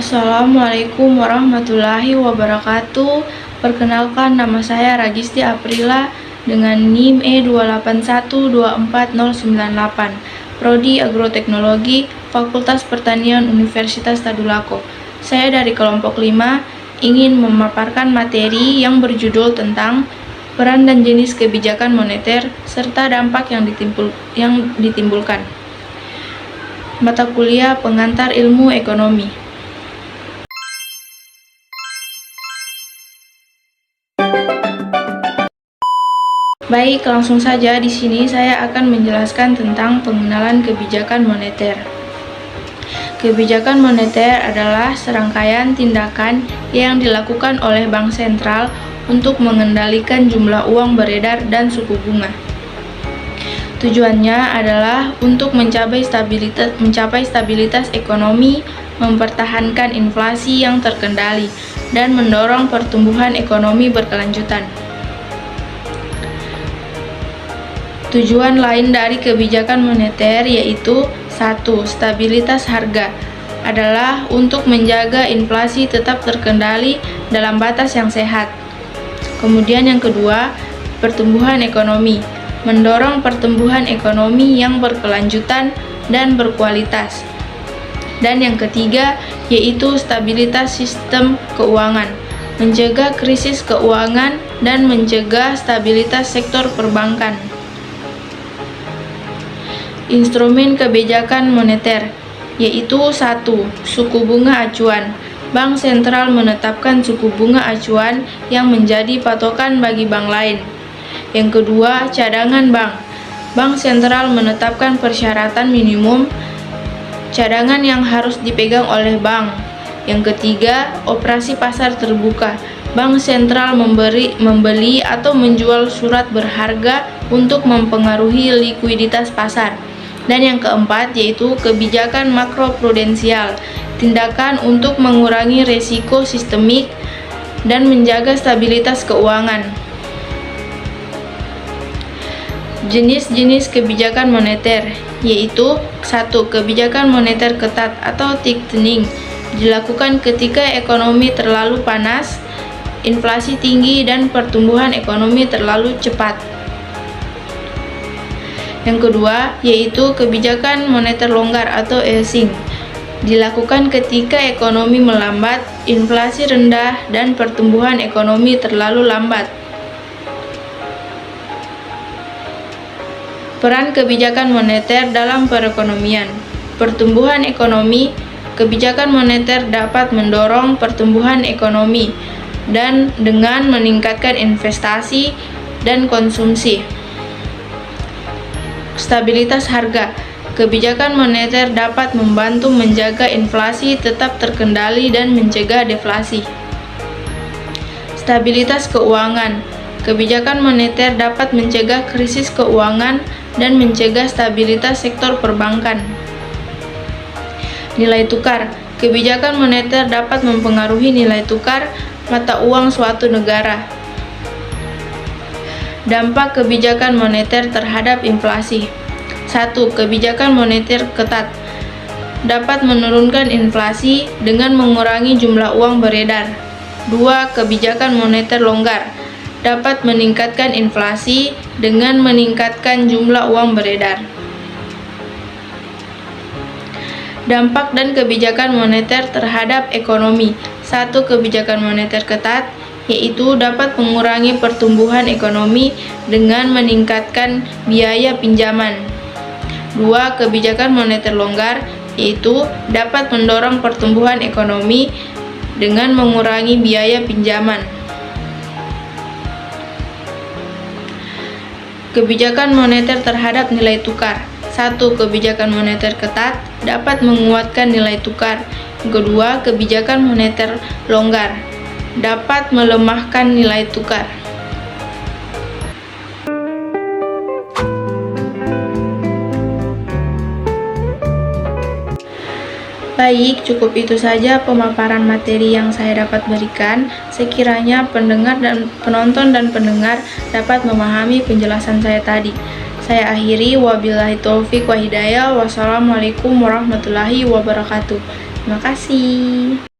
Assalamualaikum warahmatullahi wabarakatuh. Perkenalkan, nama saya Ragisti Aprila dengan NIM E28124098, Prodi Agroteknologi, Fakultas Pertanian Universitas Tadulako. Saya dari kelompok 5 ingin memaparkan materi yang berjudul tentang peran dan jenis kebijakan moneter serta dampak yang ditimbulkan. Mata kuliah pengantar ilmu ekonomi. Baik, langsung saja di sini saya akan menjelaskan tentang pengenalan kebijakan moneter. Kebijakan moneter adalah serangkaian tindakan yang dilakukan oleh bank sentral untuk mengendalikan jumlah uang beredar dan suku bunga. Tujuannya adalah untuk mencapai stabilitas ekonomi, mempertahankan inflasi yang terkendali, dan mendorong pertumbuhan ekonomi berkelanjutan. Tujuan lain dari kebijakan moneter yaitu 1. Stabilitas harga adalah untuk menjaga inflasi tetap terkendali dalam batas yang sehat. Kemudian yang kedua, pertumbuhan ekonomi, mendorong pertumbuhan ekonomi yang berkelanjutan dan berkualitas. Dan yang ketiga, yaitu stabilitas sistem keuangan, mencegah krisis keuangan dan mencegah stabilitas sektor perbankan. Instrumen kebijakan moneter yaitu 1. Suku bunga acuan. Bank sentral menetapkan suku bunga acuan yang menjadi patokan bagi bank lain. Yang kedua, cadangan bank. Bank sentral menetapkan persyaratan minimum cadangan yang harus dipegang oleh bank. Yang ketiga, operasi pasar terbuka. Bank sentral membeli atau menjual surat berharga untuk mempengaruhi likuiditas pasar. Dan yang keempat yaitu kebijakan makroprudensial, tindakan untuk mengurangi risiko sistemik dan menjaga stabilitas keuangan. Jenis-jenis kebijakan moneter yaitu 1. Kebijakan moneter ketat atau tightening dilakukan ketika ekonomi terlalu panas, inflasi tinggi, dan pertumbuhan ekonomi terlalu cepat. Yang kedua, yaitu kebijakan moneter longgar atau easing, dilakukan ketika ekonomi melambat, inflasi rendah, dan pertumbuhan ekonomi terlalu lambat. Peran kebijakan moneter dalam perekonomian. Pertumbuhan ekonomi, kebijakan moneter dapat mendorong pertumbuhan ekonomi dan dengan meningkatkan investasi dan konsumsi. Stabilitas harga. Kebijakan moneter dapat membantu menjaga inflasi tetap terkendali dan mencegah deflasi. Stabilitas keuangan. Kebijakan moneter dapat mencegah krisis keuangan dan mencegah stabilitas sektor perbankan. Nilai tukar. Kebijakan moneter dapat mempengaruhi nilai tukar mata uang suatu negara. Dampak kebijakan moneter terhadap inflasi. 1. Kebijakan moneter ketat dapat menurunkan inflasi dengan mengurangi jumlah uang beredar. 2. Kebijakan moneter longgar dapat meningkatkan inflasi dengan meningkatkan jumlah uang beredar. Dampak dan kebijakan moneter terhadap ekonomi. 1. Kebijakan moneter ketat yaitu dapat mengurangi pertumbuhan ekonomi dengan meningkatkan biaya pinjaman. 2. Kebijakan moneter longgar yaitu dapat mendorong pertumbuhan ekonomi dengan mengurangi biaya pinjaman. Kebijakan moneter terhadap nilai tukar. 1. Kebijakan moneter ketat dapat menguatkan nilai tukar. Kedua, kebijakan moneter longgar dapat melemahkan nilai tukar. Baik, cukup itu saja pemaparan materi yang saya dapat berikan. Sekiranya penonton dan pendengar dapat memahami penjelasan saya tadi. Saya akhiri, wabillahi taufik wa hidayah. Wassalamualaikum warahmatullahi wabarakatuh. Terima kasih.